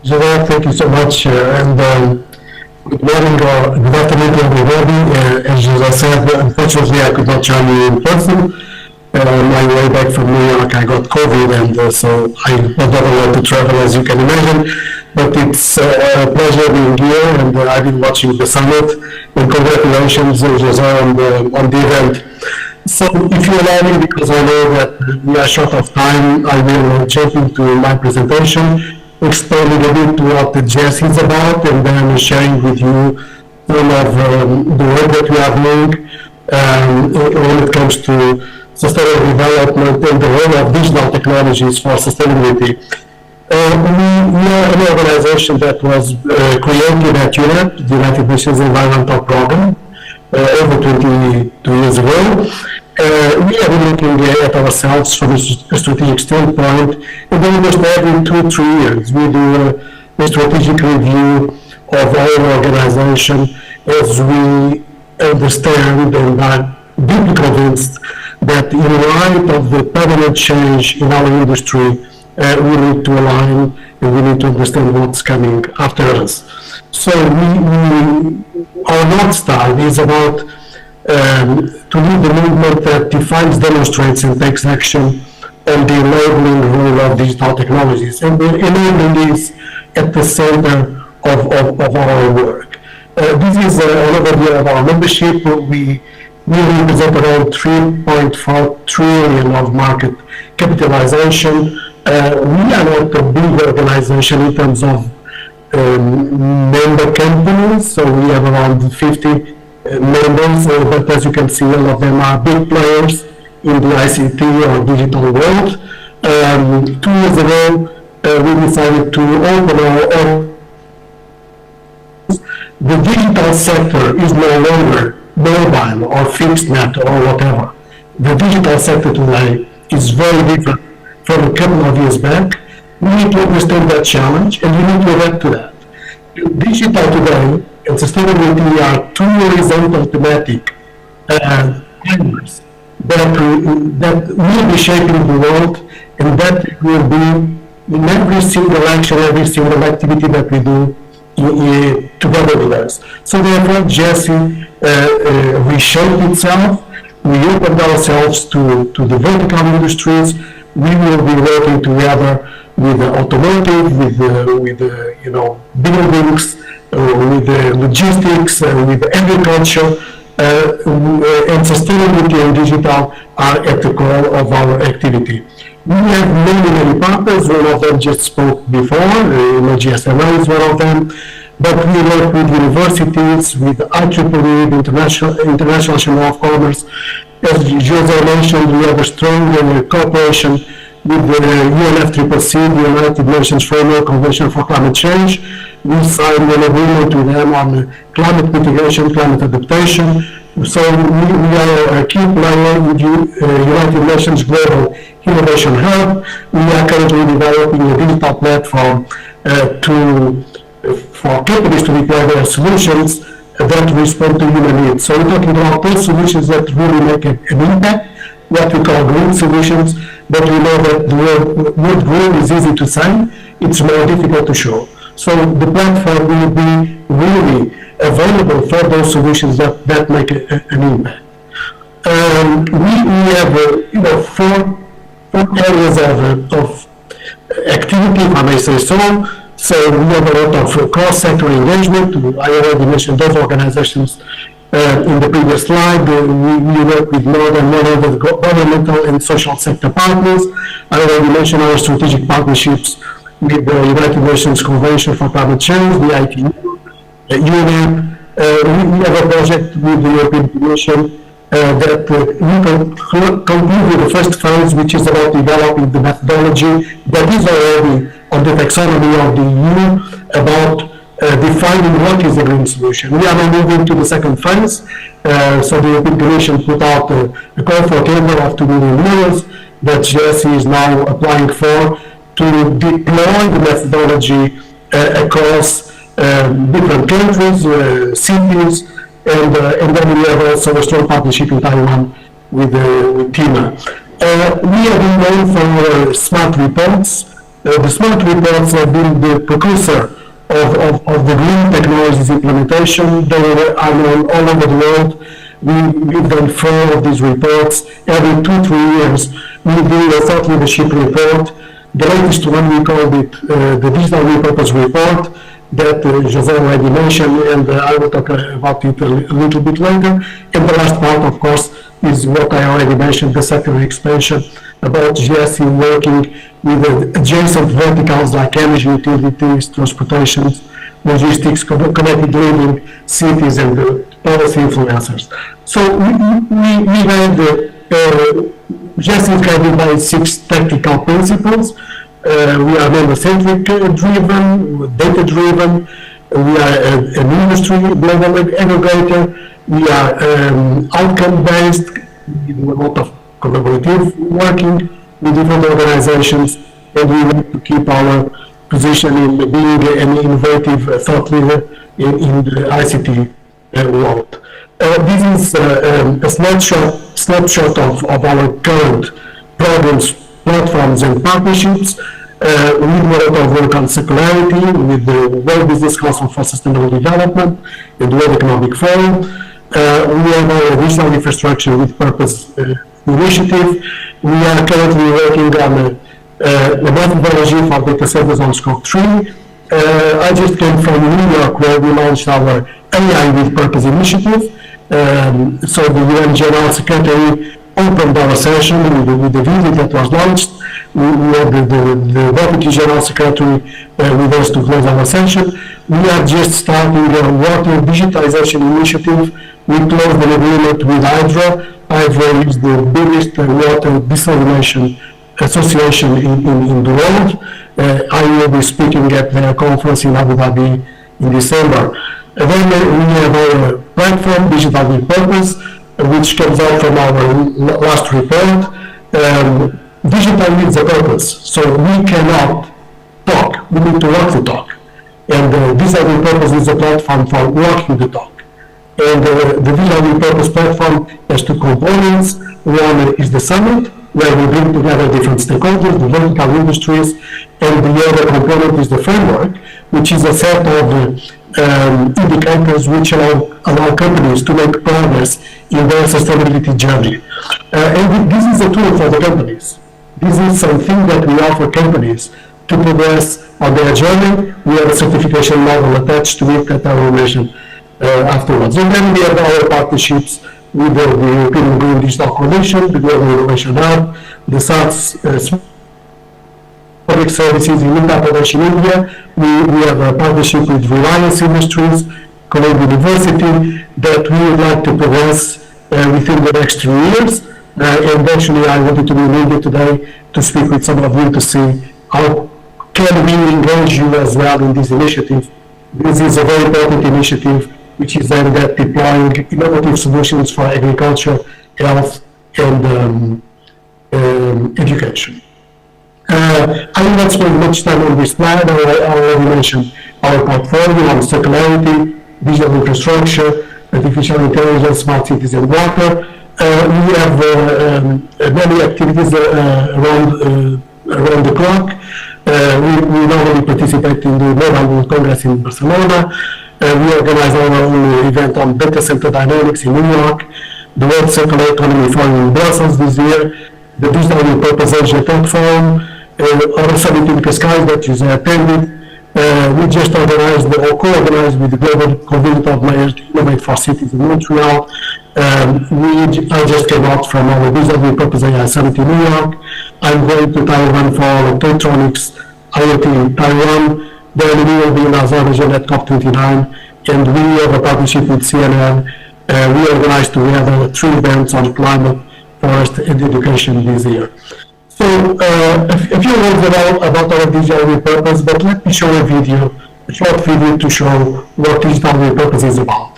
Gerard, thank you so much. Good morning or good afternoon to everybody. As I said, unfortunately, I could not join you in person. My way back from New York, I got COVID, and so I was not allowed to travel, as you can imagine. But it's a pleasure being here, and I've been watching the summit. And congratulations, Jose, on the event. So, if you allow me, because I know that we are short of time, I will jump into my presentation, explaining a bit what the JS is about, and then sharing with you some of the work that we are doing when it comes to sustainable development and the role of digital technologies for sustainability. We are an organization that was created at UNEP, the United Nations Environmental Programme, over 22 years ago. We have been looking at ourselves from a strategic standpoint, and almost every 2-3 years we do a strategic review of our organization as we understand and are deeply convinced that in light of the permanent change in our industry, we need to align and we need to understand what's coming after us. So our North Star is about to lead the movement that defines, demonstrates, and takes action on the enabling role of digital technologies. And the enabling is at the center of our work. This is an overview of our membership. We represent around 3.4 trillion of market capitalization. We are not a big organization in terms of member companies, so we have around 50 members, but as you can see, all of them are big players in the ICT or digital world. 2 years ago, we decided to open our the digital sector is no longer mobile or fixed net or whatever. The digital sector today is very different from a couple of years back. We need to understand that challenge and we need to adapt to that. Digital today and sustainability are two horizontal thematic angles that will be shaping the world, and that will be in every single action, every single activity that we do together with us. So therefore, Jesse reshaped itself. We opened ourselves to the vertical industries. We will be working together with the automotive, with buildings, with the logistics, with agriculture, and sustainability and digital are at the core of our activity. We have many partners. One of them just spoke before. GSMA is one of them. But we work with universities, with IEEE, the International Chamber of Commerce. As Jose mentioned, we have a strong cooperation with the UNFCCC, the United Nations Framework Convention for Climate Change. We signed an agreement with them on climate mitigation, climate adaptation. So we are a key player with United Nations Global Innovation Hub. We are currently developing a digital platform for companies to deploy their solutions that respond to human needs. So we're talking about those solutions that really make an impact, what we call green solutions, but we know that the word green is easy to say, it's more difficult to show. So the platform will be really available for those solutions that make an impact. We have four areas of activity, if I may say so. So we have a lot of cross-sector engagement. I already mentioned those organizations in the previous slide. We work with more than 100 governmental and social sector partners. I already mentioned our strategic partnerships with the United Nations Convention for Climate Change, the ITU, UNEP. We have a project with the European Commission that we conclude with the first phase, which is about developing the methodology that is already on the taxonomy of the EU about defining what is a green solution. We are now moving to the second phase. So the European Commission put out a call for tender of 2 million euros that GSE is now applying for to deploy the methodology across different countries, cities, and then we have also a strong partnership in Taiwan with TIMA. We have been known for smart reports. The smart reports have been the precursor of the green technologies implementation. They are known all over the world. We've done 4 of these reports. Every 2-3 years, we do a thought leadership report. The latest one, we called it the Digital Repurpose Report, that Jose already mentioned, and I will talk about it a little bit later. And the last part, of course, is what I already mentioned, the sector expansion, about GSE working with adjacent verticals like energy, utilities, transportation, logistics, connected living, cities, and policy influencers. So we had GSE is guided by 6 tactical principles. We are member-centric driven, data-driven. We are an industry global aggregator. We are outcome-based. We do a lot of collaborative working with different organizations, and we want to keep our position in being an innovative thought leader in the ICT world. This is a snapshot of our current programs, platforms, and partnerships. We do a lot of work on circularity with the World Business Council for Sustainable Development and the World Economic Forum. We have our digital infrastructure with purpose initiative. We are currently working on a methodology for data centers on scope 3. I just came from New York, where we launched our AI with Purpose initiative. So the UN General Secretary opened our session with the video that was launched. We had the Deputy General Secretary with us to close our session. We are just starting a water digitization initiative. We closed an agreement with Hydro. Hydro is the biggest water desalination association in the world. I will be speaking at their conference in Abu Dhabi in December. And then we have our platform, Digital Repurpose, which comes out from our last report. Digital needs a purpose, so we cannot talk, we need to walk the talk. And Digital Repurpose is a platform for walking the talk. And the Digital Repurpose platform has 2 components. One is the summit, where we bring together different stakeholders, the vertical industries, and the other component is the framework, which is a set of indicators which allow companies to make progress in their sustainability journey. And this is a tool for the companies. This is something that we offer companies to progress on their journey. We have a certification model attached to it that I will mention afterwards. And then we have our partnerships with the European Green Digital Coalition, the Global Innovation Hub, the SARS Public Services in Uttar Pradesh in India. We have a partnership with Reliance Industries, Columbia University, that we would like to progress within the next 3 years. And actually, I wanted to be in India today to speak with some of you to see how can we engage you as well in this initiative. This is a very important initiative which is aimed at deploying innovative solutions for agriculture, health, and education. I will not spend much time on this slide. I already mentioned our portfolio on circularity, digital infrastructure, artificial intelligence, smart cities, and water. We have many activities around the clock. We normally participate in the Mobile World Congress in Barcelona. We organize our own event on data center dynamics in New York, the World Circular Economy Forum in Brussels this year, the Digital Repurpose Asia Tech Forum, our summit in Cascais that you attended. We just organized or co-organized with the Global Community of Mayors to Innovate for Cities in Montreal. I just came out from our Digital Repurpose AI Summit in New York. I'm going to Taiwan for Tetronics IoT in Taiwan. Then we will be in Azerbaijan at COP29, and we have a partnership with CNN. We organized together 3 events on climate, forest, and education this year. So a few words about our digital repurpose, but let me show a short video to show what digital repurpose is about.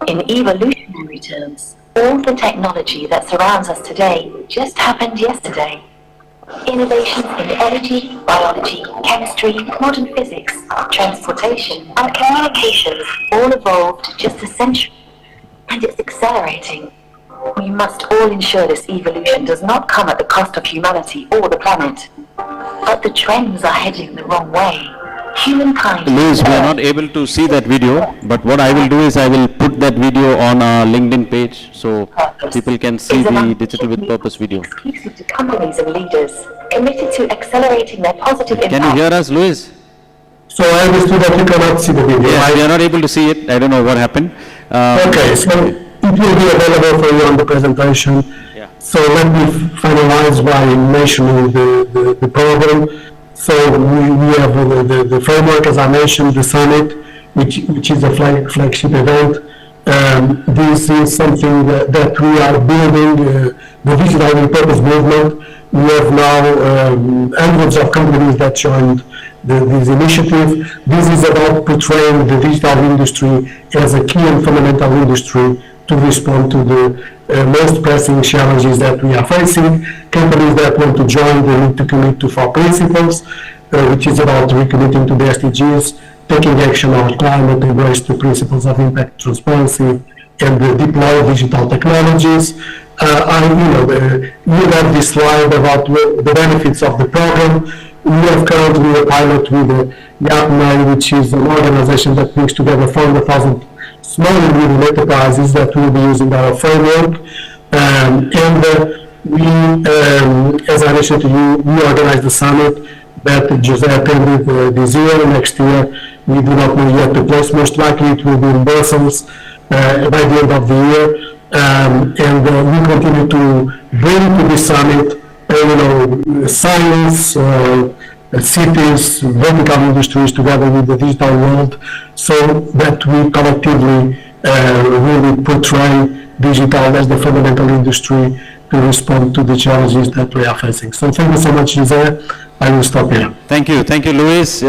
In evolutionary terms, all the technology that surrounds us today just happened yesterday. Innovations in energy, biology, chemistry, modern physics, transportation, and communications all evolved just a century, and it's accelerating. We must all ensure this evolution does not come at the cost of humanity or the planet. But the trends are heading the wrong way. Humankind... Louis, we are not able to see that video, but what I will do is I will put that video on our LinkedIn page so people can see the Digital with Purpose video. Exclusive to companies and leaders committed to accelerating their positive impact. Can you hear us, Louis? So I understood that you cannot see the video. Yes, we are not able to see it. I don't know what happened. Okay, so it will be available for you on the presentation. Yeah. So let me finalize by mentioning the program. So we have the framework, as I mentioned, the summit, which is a flagship event. This is something that we are building, the Digital with Purpose movement. We have now hundreds of companies that joined this initiative. This is about portraying the digital industry as a key and fundamental industry to respond to the most pressing challenges that we are facing. Companies that want to join, they need to commit to 4 principles, which is about recommitting to the SDGs, taking action on climate, embrace the principles of impact, transparency, and deploy digital technologies. You have this slide about the benefits of the program. We have currently a pilot with YAPMA, which is an organization that brings together 400,000 small and medium enterprises that will be using our framework. As I mentioned to you, we organized the summit that Jose attended this year. Next year, we do not know yet the place. Most likely it will be in Brussels by the end of the year. We continue to bring to the summit science, cities, vertical industries together with the digital world, so that we collectively really portray digital as the fundamental industry to respond to the challenges that we are facing. So thank you so much, Jose. I will stop here. Thank you, Louis.